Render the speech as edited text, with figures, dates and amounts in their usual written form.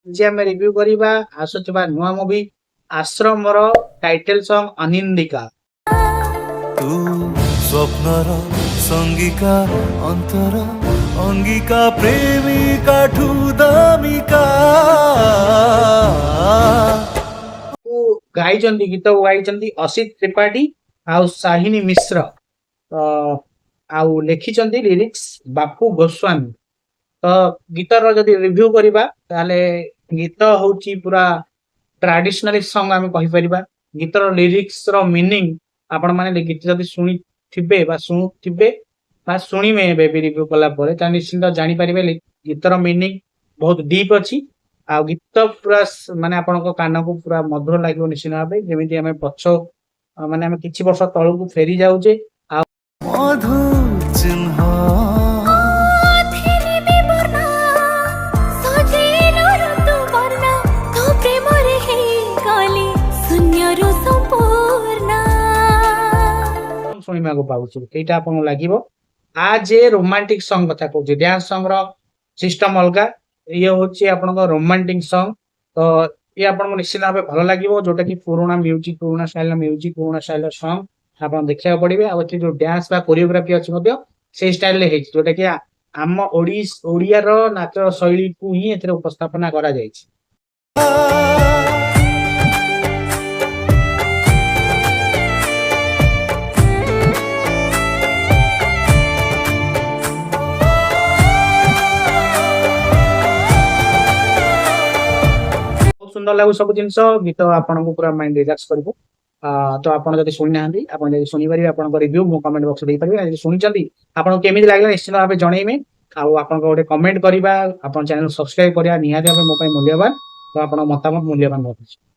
जे आम रिव्यू करवा आसुवा नुआ मूवी आश्रमर टाइटल सॉन्ग अनिंदिका। तू स्वप्नर संगिका अंतर अंगिका प्रेमिका ठू दामिका गाई गीत गाई असित त्रिपाठी आउ साहिनी मिश्र आउ लिखिं लिरिक्स बापू गोस्वामी। तो गीतर जदि रिव्यू करवा ताले गीत हूँ पूरा ट्रेडिशनल सॉन्ग आम कहीपर। गीतर लिरिक्स रो मीनिंग आपण मैंने गीत जब शुणी थे शुणवे भी रिव्यू कला निश्चिंत जापर गीतर मीनिंग बहुत डीप अच्छी। आ गीत पूरा माने आपण कान को पूरा मधुर लगे निश्चित भाव जमी आम पछ माने किछि वर्ष तल को फेरी जाऊे मधुर चिन्ह शुणा पाऊँ यहाँ आपको लगे आज ए रोमांटिक सॉन्ग कथा कहूँ डांस सॉन्ग रो सिस्टम अलग ये हूँ आप रोमांटिक सॉन्ग। तो ये आपको निश्चित भाव भल लगे जोटा कि पुराना म्यूजिक पुराना स्टाइल सॉन्ग आप देखा पड़े आ जो डांस बा कोरियोग्राफी अच्छी से स्टाइल जोटा कि आम ओडियार नाच शैली को ही उपस्थापना करा जायछि। सुंदर लगू सब जिन गीत आपको पूरा माइंड रिलैक्स कर। तो आपड़ जब शुणी ना आप शुणी पारे आप रिव्यू मो कमेंट बॉक्स में पारे शुणी आपको केमी लगे निश्चित भाव जनइबे आप गोटे कमेंट करवा आप चैनल सब्सक्राइब करवा निहाती भाव मो मूल्यवान। तो आप मतामत मूल्यवान रखुच्छे।